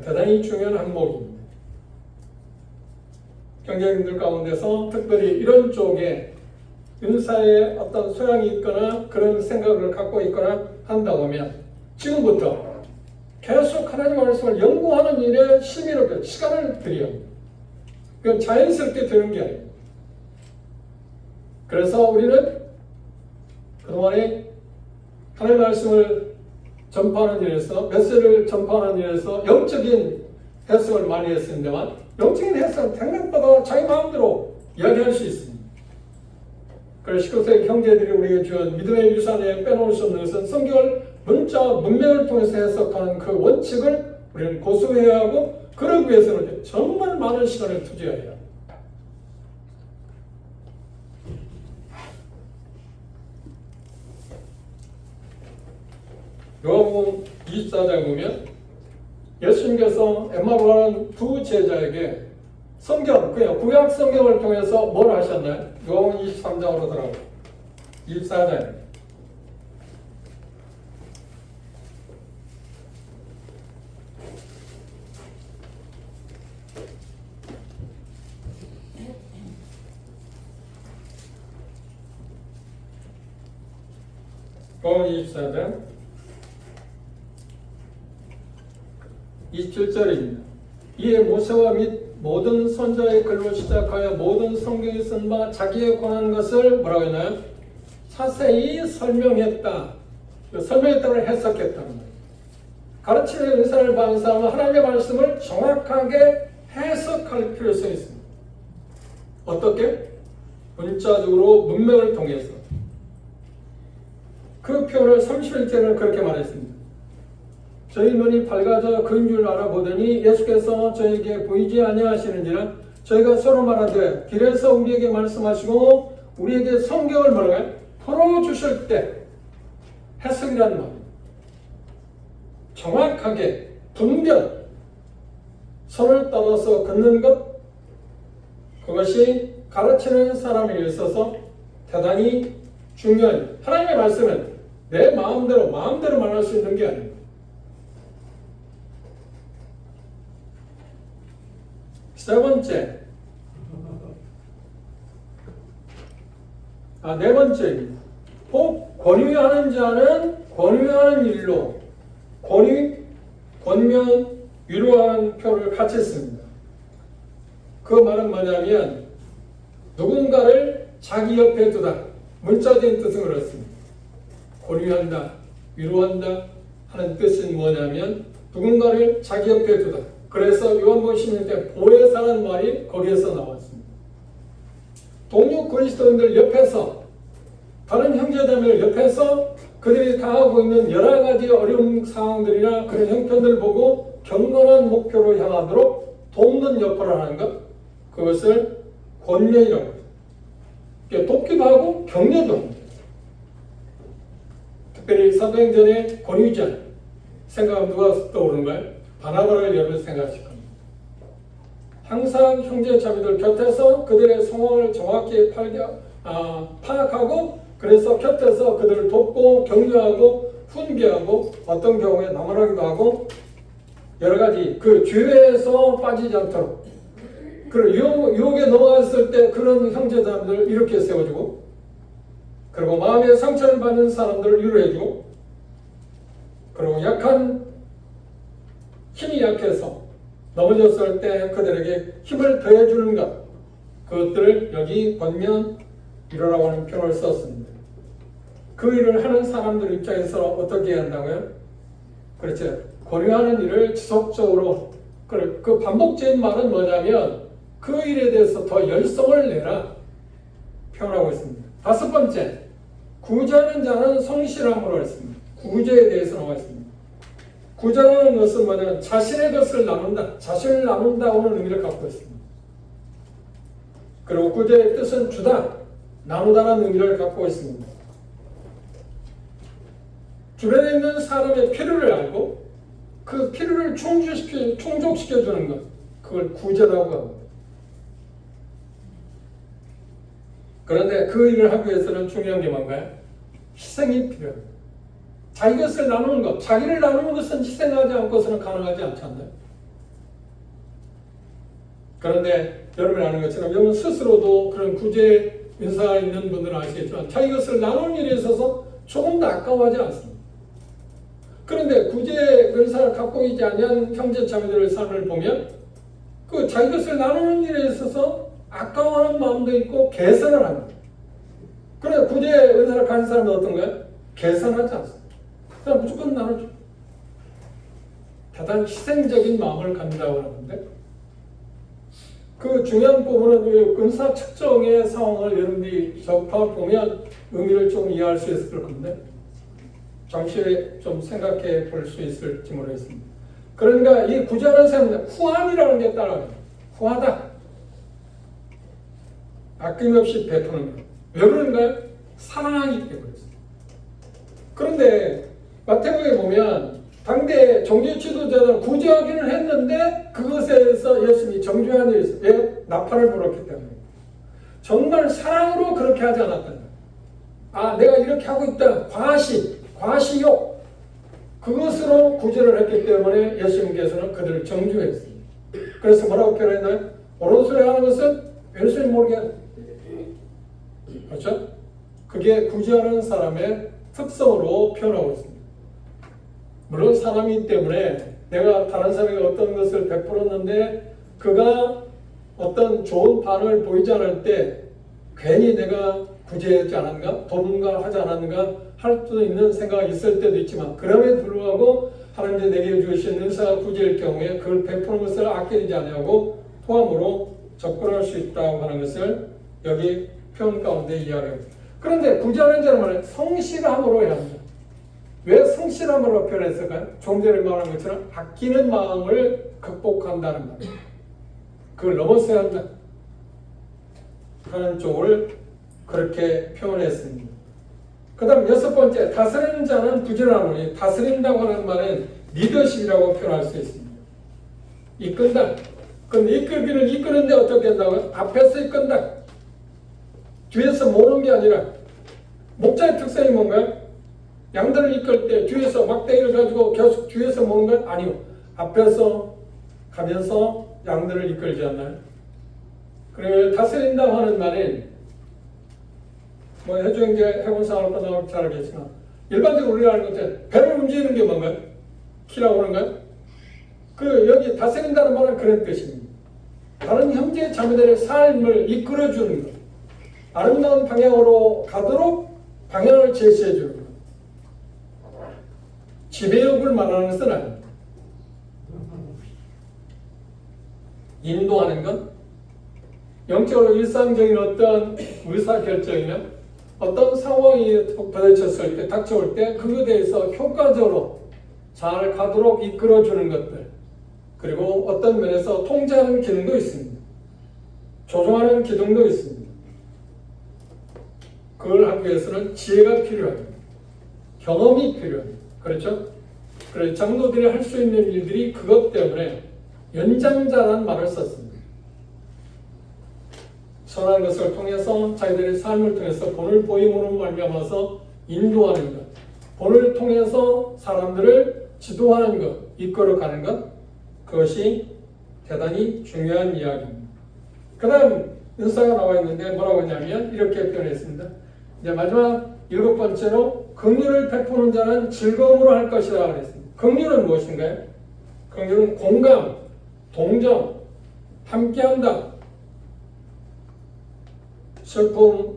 대단히 중요한 항목입니다. 경제인들 가운데서 특별히 이런 쪽에 은사에 어떤 소양이 있거나 그런 생각을 갖고 있거나 한다고 하면 지금부터 계속 하나님의 말씀을 연구하는 일에 심의롭게 시간을 들여야 합니다. 그건 자연스럽게 되는 게 아니에요. 그래서 우리는 그동안에 하나님의 말씀을 전파하는 일에서 메시지를 전파하는 일에서 영적인 해석을 많이 했습니다만 영적인 해석은 생각보다 자기 마음대로 이야기할 수 있습니다. 그래서 19세기 형제들이 우리에게 준 믿음의 유산에 빼놓을 수 없는 것은 성경을 문자, 문맥을 통해서 해석하는 그 원칙을 우리는 고수해야 하고 그러기 위해서는 정말 많은 시간을 투자해야 합니다. 요한복음 24장에 보면 예수님께서 엠마오로 가는 두 제자에게 성경, 그냥 구약 성경을 통해서 뭘 하셨나요? 요한복음 23장으로 들어가고 24장 요한복음 24장 27절입니다. 이에 모세와 및 모든 선자의 글로 시작하여 모든 성경에 쓴 바 자기의 권한 것을 뭐라고 했나요? 자세히 설명했다. 설명했다를 해석했다는 거예요. 가르치는 은사를 받은 사람은 하나님의 말씀을 정확하게 해석할 필요성이 있습니다. 어떻게? 문자적으로 문맥을 통해서. 그 표현을 31절에는 그렇게 말했습니다. 저희 눈이 밝아져 그인 줄 알아보더니 예수께서 저에게 보이지 아니하시는지라 저희가 서로 말하되 길에서 우리에게 말씀하시고 우리에게 성경을 뭐라고요? 풀어주실 때 해석이라는 말입니다. 정확하게 분별 선을 따라서 걷는 것 그것이 가르치는 사람에 있어서 대단히 중요한 하나님의 말씀은 내 마음대로 말할 수 있는 게 아닙니다. 세 번째, 네 번째입니다. 혹 권유하는 자는 권유하는 일로 권면, 위로하는 표를 같이 씁니다. 그 말은 뭐냐면 누군가를 자기 옆에 두다. 문자적인 뜻은 그렇습니다. 권유한다, 위로한다 하는 뜻은 뭐냐면 누군가를 자기 옆에 두다. 그래서 요한복음 16장 보혜사라는 말이 거기에서 나왔습니다. 동료 그리스도인들 옆에서 다른 형제자매들 옆에서 그들이 당하고 있는 여러 가지 어려운 상황들이나 그런 형편들을 보고 경건한 목표로 향하도록 돕는 역할을 하는 것 그것을 권면이라고 합니다. 돕기도 하고 격려도 합니다. 특별히 사도행전의 권위자 생각하면 누가 떠오르는가요? 바나바를 여러분 생각하실 겁니다. 항상 형제 자매들 곁에서 그들의 상황을 정확히 파악하고 그래서 곁에서 그들을 돕고 격려하고 훈계하고 어떤 경우에 나무라기도 하고 여러 가지 그 죄에서 빠지지 않도록 그리고 유혹에 넘어갔을 때 그런 형제자매들을 이렇게 세워주고 그리고 마음의 상처를 받는 사람들을 위로해주고 그리고 힘이 약해서 넘어졌을 때 그들에게 힘을 더해주는 것 그것들을 여기 권면이라고 하는 표현을 썼습니다. 그 일을 하는 사람들 입장에서 어떻게 해야 한다고요? 그렇죠. 고려하는 일을 지속적으로 그 반복적인 말은 뭐냐면 그 일에 대해서 더 열성을 내라 표현하고 있습니다. 다섯 번째, 구제하는 자는 성실함으로 했습니다. 구제에 대해서 나와 있습니다. 구제라는 것은 뭐냐면 자신의 것을 나눈다, 자신을 나눈다고는 의미를 갖고 있습니다. 그리고 구제의 뜻은 주다, 나누다라는 의미를 갖고 있습니다. 주변에 있는 사람의 필요를 알고 그 필요를 충족시켜주는 것, 그걸 구제라고 합니다. 그런데 그 일을 하기 위해서는 중요한 게 뭔가요? 희생이 필요합니다. 자기 것을 나누는 것, 자기를 나누는 것은 희생하지 않고서는 가능하지 않잖아요. 그런데 여러분이 아는 것처럼 여러분 스스로도 그런 구제 은사가 있는 분들은 아시겠지만 자기 것을 나누는 일에 있어서 조금도 아까워하지 않습니다. 그런데 구제 은사를 갖고 있지 않은 형제 자매들의 삶을 보면 그 자기 것을 나누는 일에 있어서 아까워하는 마음도 있고 개선을 합니다. 그런데 구제 은사를 가진 사람은 어떤가요? 개선하지 않습니다. 그냥 무조건 나누죠. 대단히 희생적인 마음을 갖는다고 하는데 그 중요한 부분은 은사 측정의 상황을 여러분들이 접해보면 의미를 좀 이해할 수 있을 건데 잠시 좀 생각해 볼 수 있을지 모르겠습니다. 그러니까 이 구제하는 사람은 후함이라는 게 따라요. 후하다. 아낌없이 베푸는 것. 왜 그런가요? 사랑하기 때문에. 그런데 마태복음에 보면 당대 종교 지도자들은 구제하기는 했는데 그것에 대해서 예수님이 정죄한 일이 있어요. 왜? 나팔을 불었기 때문에. 정말 사랑으로 그렇게 하지 않았다. 내가 이렇게 하고 있다. 과시욕. 그것으로 구제를 했기 때문에 예수님께서는 그들을 정죄했습니다. 그래서 뭐라고 표현했나요? 옳은 소리 하는 것은 왼손이 모르게 하는. 그렇죠? 그게 구제하는 사람의 특성으로 표현하고 있습니다. 물론 사람이기 때문에 내가 다른 사람에게 어떤 것을 베풀었는데 그가 어떤 좋은 반응을 보이지 않을 때 괜히 내가 구제하지 않았는가? 도움가 하지 않았는가? 할 수 있는 생각이 있을 때도 있지만 그럼에도 불구하고 하나님이 내게 주신 은사가 구제일 경우에 그걸 베푸는 것을 아끼지 아니하고 포함으로 접근할 수 있다고 하는 것을 여기 표현 가운데 이야기합니다. 그런데 구제하는 자는 말은 성실함으로 해야 합니다. 왜 성실함으로 표현했을까요? 좀 전에 말한 것처럼 아끼는 마음을 극복한다는 말. 그걸 넘어서야 한다. 하는 쪽을 그렇게 표현했습니다. 그 다음 여섯 번째, 다스리는 자는 부지런하노니 다스린다고 하는 말은 리더십이라고 표현할 수 있습니다. 이끈다. 그런데 이끌기는 이끄는데 어떻게 한다고요? 앞에서 이끈다. 뒤에서 모는 게 아니라 목자의 특성이 뭔가요? 양들을 이끌 때 뒤에서 막대기를 가지고 계속 뒤에서 모는 건 아니고 앞에서 가면서 양들을 이끌지 않나요? 그리고 다스린다고 하는 말은 해주행제 해본 사람은 나오면 잘 알겠지만 일반적으로 우리가 아는 것처럼 배를 움직이는 게 뭔가요? 키라고 하는가요? 여기 다스린다는 말은 그런 뜻입니다. 다른 형제 자매들의 삶을 이끌어주는 것, 아름다운 방향으로 가도록 방향을 제시해주는 것. 지배욕을 말하는 것은 아닙니다. 인도하는 것, 영적으로 일상적인 어떤 의사결정이나 어떤 상황이 부딪혔을 때, 닥쳐올 때 그것에 대해서 효과적으로 잘 가도록 이끌어주는 것들, 그리고 어떤 면에서 통제하는 기능도 있습니다. 조종하는 기능도 있습니다. 그걸 하기 위해서는 지혜가 필요합니다. 경험이 필요합니다. 그렇죠? 그래서 장로들이 할 수 있는 일들이 그것 때문에 연장자라는 말을 썼습니다. 선한 것을 통해서 자기들의 삶을 통해서 본을 보임으로 말미암아서 인도하는 것, 본을 통해서 사람들을 지도하는 것, 이끌어가는 것, 그것이 대단히 중요한 이야기입니다. 그 다음 은사가 나와 있는데 뭐라고 하냐면 이렇게 표현했습니다. 이제 마지막 7번째로 긍휼을 베푸는 자는 즐거움으로 할 것이라 그랬습니다. 긍휼은 무엇인가요? 긍휼은 공감, 동정, 함께한다. 슬픔,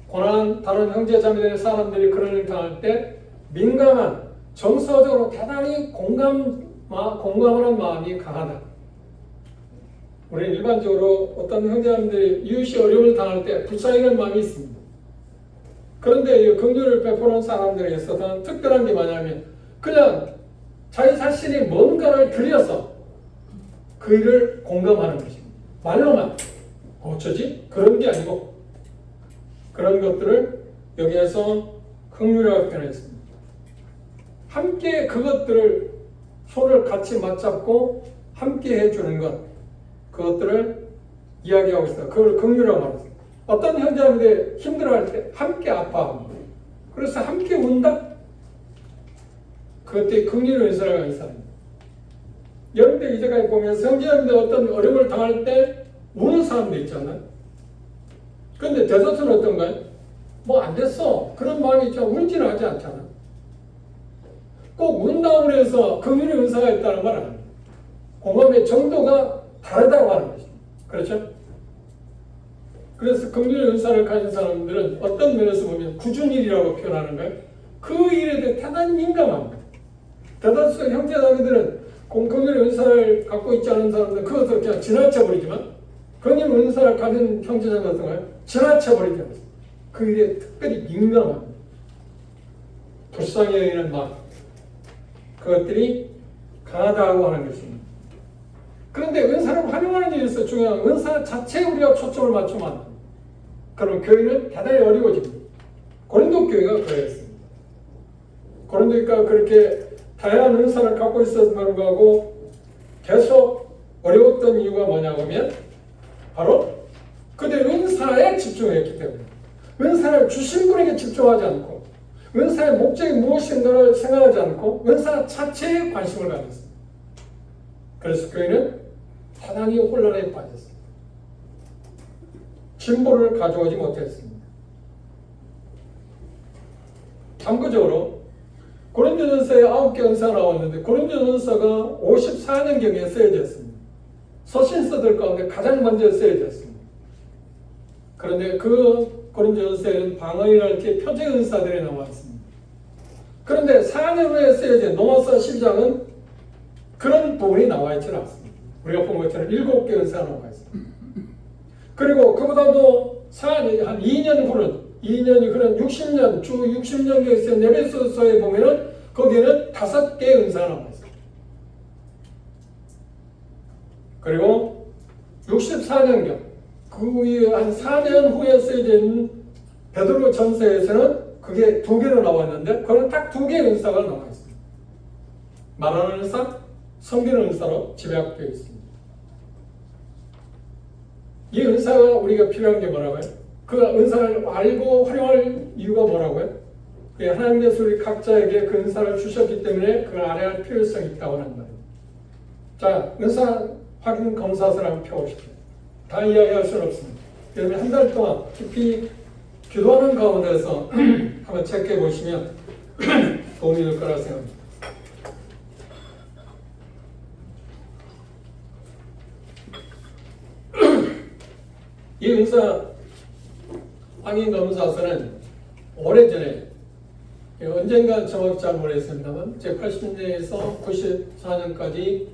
고난, 다른 형제 자매들 사람들이 그런 일을 당할 때 민감한, 정서적으로 대단히 공감하는 마음이 강하다. 우리는 일반적으로 어떤 형제자매들이 이웃이 어려움을 당할 때 불쌍히는 마음이 있습니다. 그런데 이 긍휼을 베푸는 사람들에 있어서는 특별한 게 뭐냐면 그냥 자기 자신이 뭔가를 들여서 그 일을 공감하는 것입니다. 말로만 어쩌지? 그런 게 아니고 그런 것들을 여기에서 긍휼이라고 표현했습니다. 함께 그것들을 손을 같이 맞잡고 함께 해주는 것, 그것들을 이야기하고 있어요. 그걸 긍휼이라고 말했어요. 어떤 형제자매들이 힘들어할 때 함께 아파합니다. 그래서 함께 운다? 그것들이 긍휼의 은사라고 있습니다. 여러분들 이제까지 보면서 형제자매들 어떤 어려움을 당할 때 우는 사람도 있잖아요. 그런데 대다수는 어떤가요? 뭐 안 됐어. 그런 마음이 있지만 울지는 하지 않잖아. 꼭 운다고 해서 긍휼의 은사가 있다는 말 아니에요. 공감의 정도가 다르다고 하는 것입니다. 그렇죠? 그래서 긍휼의 은사를 가진 사람들은 어떤 면에서 보면 꾸준일이라고 표현하는 거예요. 그 일에 대해 대단히 민감합니다. 대다수 형제자매들은 긍휼의 은사를 갖고 있지 않은 사람들은 그것을 그냥 지나쳐버리지만 긍휼의 은사를 가진 형제자매 같은 거예요. 지나쳐버리지 않습니다. 그 일에 특별히 민감합니다. 불쌍히 여기는 마음, 그것들이 강하다고 하는 것입니다. 그런데 은사를 활용하는 데 있어서 중요한 은사 자체에 우리가 초점을 맞추면 안 됩니다. 그럼 교회는 대단히 어려워집니다. 고린도 교회가 그랬습니다. 고린도 교회가 그렇게 다양한 은사를 갖고 있었음에도 불구하고 계속 어려웠던 이유가 뭐냐고 하면 바로 그들 은사에 집중했기 때문에 은사를 주신 분에게 집중하지 않고 은사의 목적이 무엇인가를 생각하지 않고 은사 자체에 관심을 가졌습니다. 그래서 교회는 대단히 혼란에 빠졌습니다. 진보를 가져오지 못했습니다. 참고적으로 고린도전서에 9개 은사가 나왔는데 고린도전서가 54년경에 쓰여졌습니다. 서신서들 가운데 가장 먼저 쓰여졌습니다. 그런데 그 고린도전서에는 방언이랄지 표제 은사들이 나와 있습니다. 그런데 4년 후에 쓰여진 로마서 12장은 그런 부분이 나와 있지는 않습니다. 우리가 본 것처럼 7개 은사가 나와 있습니다. 그리고 그보다도 한 2년이 흐른 60년, 주 60년경에 쓰인 에베소서에 보면은 거기에는 5개의 은사가 나와 있습니다. 그리고 64년경, 그 후에 한 4년 후에 쓰여진 베드로 전서에서는 그게 2개로 나왔는데 그건 딱 2개의 은사가 나와 있습니다. 말하는 은사, 섬기는 은사로 집약되어 있습니다. 이 은사가 우리가 필요한 게 뭐라고요? 그 은사를 알고 활용할 이유가 뭐라고요? 하나님께서 우리 각자에게 그 은사를 주셨기 때문에 그걸 알아야 할 필요성이 있다고 하는 말이에요. 자, 은사 확인 검사서를 한번 펴보십시오. 다 이야기할 수는 없습니다. 여러분 한 달 동안 깊이 기도하는 가운데서 한번 체크해 보시면 도움이 될 거라 생각합니다. 이 은사 확인 검사서는 오래전에 언젠가 정확히 잘 모르겠습니다만 제 80년대에서 94년까지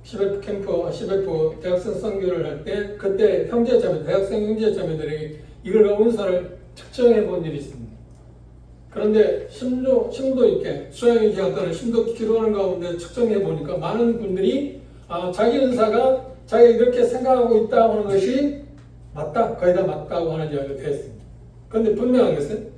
CBF 대학생 선교를 할 때 그때 대학생 형제자매들에게 이걸 은사를 측정해 본 일이 있습니다. 그런데 심도 있게 수양의 기간단을 심도 기도하는 가운데 측정해 보니까 많은 분들이 자기 은사가 자기가 이렇게 생각하고 있다고 하는 것이 맞다, 거의 다 맞다고 하는 이야기가 되었습니다. 그런데 분명한 것은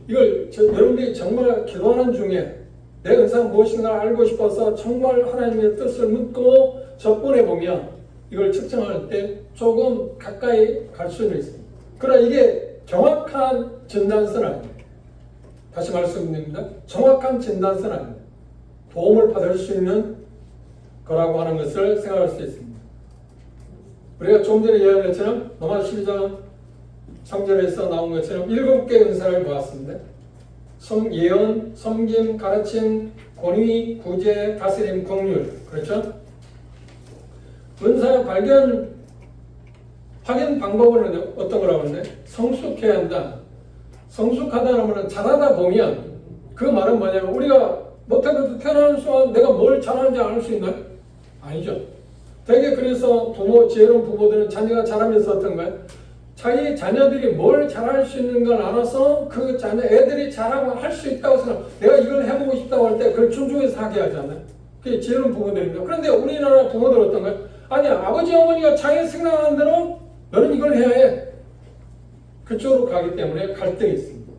이걸 여러분들이 정말 기도하는 중에 내 은사가 무엇인가 알고 싶어서 정말 하나님의 뜻을 묻고 접근해 보면 이걸 측정할 때 조금 가까이 갈 수는 있습니다. 그러나 이게 정확한 진단서는 아닙니다. 다시 말씀드립니다. 정확한 진단서는 아닙니다. 도움을 받을 수 있는 거라고 하는 것을 생각할 수 있습니다. 우리가 좀 전에 이야기한 것처럼 로마 12장 3절에서 나온 것처럼 7개의 은사를 보았습니다. 예언, 섬김, 가르침, 권위, 구제, 다스림, 긍휼. 그렇죠? 은사 발견 확인 방법은 어떤 거라고 하는데 성숙해야 한다. 성숙하다는 말은 잘하다 보면 그 말은 뭐냐면 우리가 못해도 태어나는 순간 내가 뭘 잘하는지 알 수 있나요? 아니죠. 되게 그래서 지혜로운 부모들은 자녀가 잘하면서 어떤가요? 자기 자녀들이 뭘 잘할 수 있는 걸 알아서 그 자녀 애들이 잘하고 할 수 있다고 생각. 내가 이걸 해보고 싶다고 할 때 그걸 존중해서 하게 하잖아요. 그게 지혜로운 부모들입니다. 그런데 우리나라 부모들 어떤가요? 아니 아버지 어머니가 자기 생각하는 대로 너는 이걸 해야 해. 그쪽으로 가기 때문에 갈등이 있습니다.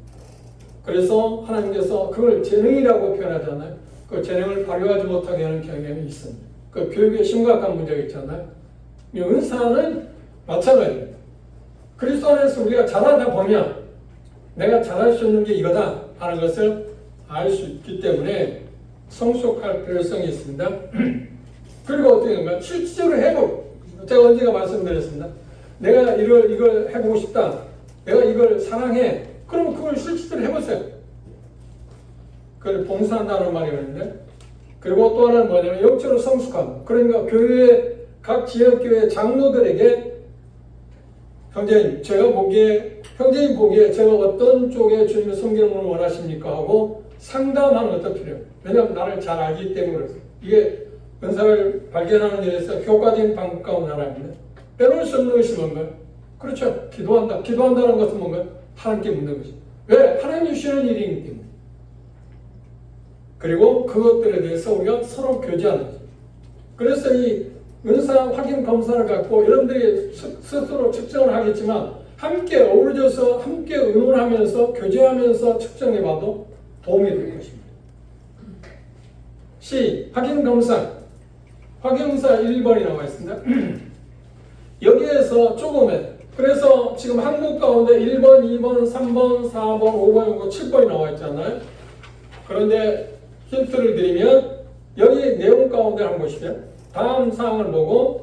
그래서 하나님께서 그걸 재능이라고 표현하잖아요. 그 재능을 발휘하지 못하게 하는 경향이 있습니다. 그 교육에 심각한 문제가 있잖아요. 은사는 마찬가지입니다. 그리스도 안에서 우리가 잘하다 보면 내가 잘할 수 있는 게 이거다 하는 것을 알 수 있기 때문에 성숙할 필요성이 있습니다. 그리고 어떻게 된가요? 실질적으로 해보고 제가 언제가 말씀드렸습니다. 내가 이걸 해보고 싶다. 내가 이걸 사랑해. 그럼 그걸 실질적으로 해보세요. 그걸 봉사한다는 말이 있는데 그리고 또 하나는 뭐냐면 영적으로 성숙함. 그러니까 교회 각 지역교회 장로들에게 형제님 보기에 제가 어떤 쪽에 주님의 섬기는 걸 원하십니까? 하고 상담하는 것도 필요해요. 왜냐하면 나를 잘 알기 때문에 그렇습니다. 이게 은사를 발견하는 일에서 효과적인 방법 가운데 하나입니다. 빼놓을 수 없는 것이 뭔가요? 그렇죠. 기도한다. 기도한다는 것은 뭔가요? 하나님께 묻는 것이죠. 왜? 하나님 주시는 일이기 때문에. 그리고 그것들에 대해서 우리가 서로 교제하는 거죠. 그래서 이 은사 확인 검사를 갖고 여러분들이 스스로 측정을 하겠지만 함께 어우러져서 함께 의논하면서 교제하면서 측정해봐도 도움이 될 것입니다. 확인 검사. 확인 검사 1번이 나와 있습니다. 여기에서 조금에 그래서 지금 항목 가운데 1번, 2번, 3번, 4번, 5번, 7번이 나와 있잖아요. 그런데 힌트를 드리면 여기 내용 가운데 한번 보시죠. 다음 사항을 보고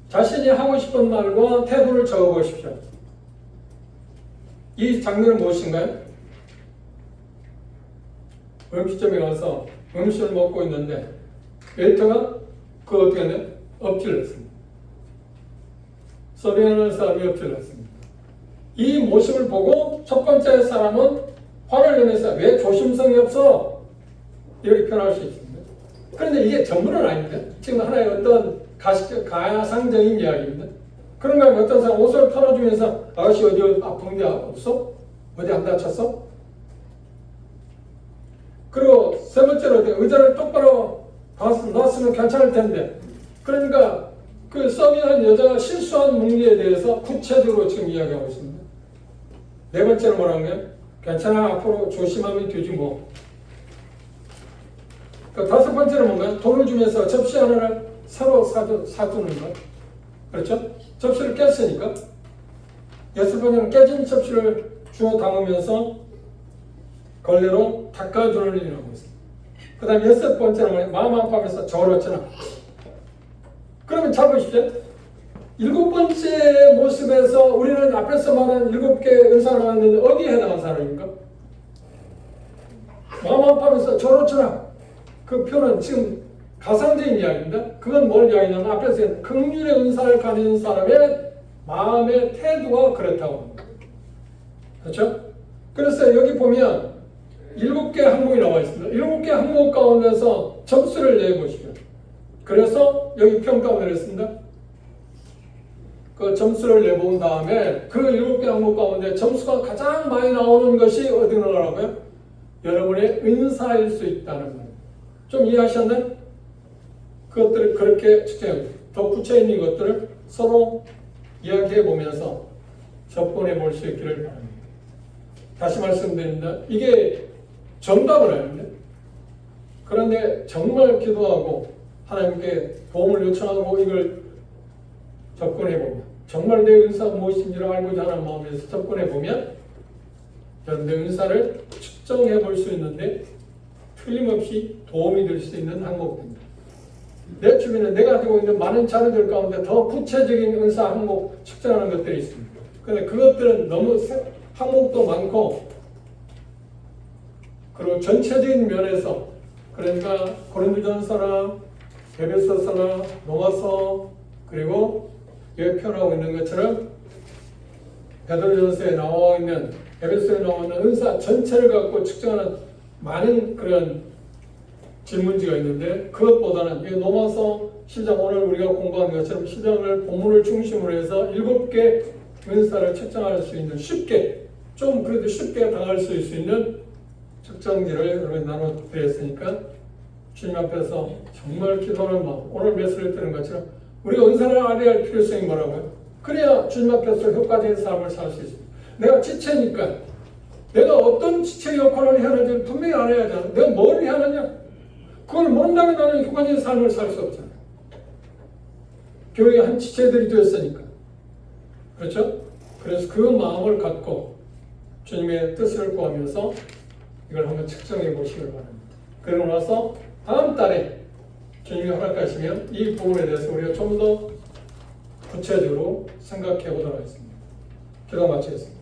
자신이 하고 싶은 말과 태도를 적어보십시오. 이 장면은 무엇인가요? 음식점에 가서 음식을 먹고 있는데 웨이터가 그거 어떻게 했나요? 엎질렀습니다. 서빙하는 사람이 엎질렀습니다. 이 모습을 보고 첫 번째 사람은 화를 내면서 왜 조심성이 없어? 이렇게 표현할 수 있습니다. 그런데 이게 전부는 아닙니다. 지금 하나의 어떤 가상적인 이야기입니다. 그런가 하면 어떤 사람 옷을 털어주면서 아가씨 어디 아픈 게 없어? 어디 안 다쳤어? 그리고 세 번째로 의자를 똑바로 놨으면 괜찮을 텐데 그러니까 그 서빙한 여자가 실수한 문제에 대해서 구체적으로 지금 이야기하고 있습니다. 네 번째로 뭐라고요? 괜찮아 앞으로 조심하면 되지 뭐. 그 다섯 번째는 뭔가요? 돈을 주면서 접시 하나를 새로 사주는 것. 그렇죠? 접시를 깼으니까. 여섯 번째는 깨진 접시를 주워 담으면서 걸레로 닦아주는 일이라고 있습니다. 그 다음에 여섯 번째는 마음 아파하면서 저렇잖아. 그러면 잡으십시오. 일곱 번째 모습에서 우리는 앞에서 말한 7개 은사를 나왔는데 어디에 해당한 사람입니까? 마음 아파하면서 저렇잖아. 그 표는 지금 가상적인 이야기입니다. 그건 뭘 이야기냐면 앞에서 긍휼의 은사를 가진 사람의 마음의 태도가 그렇다고 합니다. 그렇죠? 그래서 여기 보면 7개 항목이 나와 있습니다. 7개 항목 가운데서 점수를 내보시죠. 그래서 여기 평가를 했습니다. 그 점수를 내본 다음에 그 7개 항목 가운데 점수가 가장 많이 나오는 것이 어디 나오라고요? 여러분의 은사일 수 있다는 거예요. 좀 이해하셨나요? 그것들을 그렇게 측정해요. 더 구체적인 것들을 서로 이야기해 보면서 접근해 볼 수 있기를 바랍니다. 다시 말씀드립니다. 이게 정답은 아닙니다. 그런데 정말 기도하고 하나님께 도움을 요청하고 이걸 접근해 보면 정말 내 은사가 무엇인지를 알고자 하는 마음에서 접근해 보면 여러분의 은사를 측정해 볼 수 있는데 틀림없이 도움이 될 수 있는 항목입니다. 내 주변에 내가 가지고 있는 많은 자료들 가운데 더 구체적인 은사 항목 측정하는 것들이 있습니다. 그런데 그것들은 너무 항목도 많고 그리고 전체적인 면에서 그러니까 고린도전서나 에베소서나 로마서 그리고 여기 표현하고 있는 것처럼 베드로전서에 나와 있는 에베소에 나와 있는 은사 전체를 갖고 측정하는 많은 그런 질문지가 있는데 그것보다는 이 로마서 10장 오늘 우리가 공부한 것처럼 10장을 본문을 중심으로 해서 7개 은사를 측정할 수 있는 쉽게 좀 그래도 쉽게 당할 수 있는 측정지를 여러분 나눠드렸으니까 주님 앞에서 정말 기도하는 마음 오늘 메시지를 들은 것처럼 우리가 은사를 알아야 할 필요성이 뭐라고요? 그래야 주님 앞에서 효과적인 삶을 살 수 있습니다. 내가 지체니까 내가 어떤 지체 역할을 해야 하는지 분명히 알아야 하잖아. 내가 뭘 해야 하느냐? 그걸 모른다면 나는 효과적인 삶을 살 수 없잖아요. 교회의 한 지체들이 되었으니까. 그렇죠? 그래서 그 마음을 갖고 주님의 뜻을 구하면서 이걸 한번 측정해 보시길 바랍니다. 그러고 나서 다음 달에 주님이 허락하시면 이 부분에 대해서 우리가 좀 더 구체적으로 생각해 보도록 하겠습니다. 기도 마치겠습니다.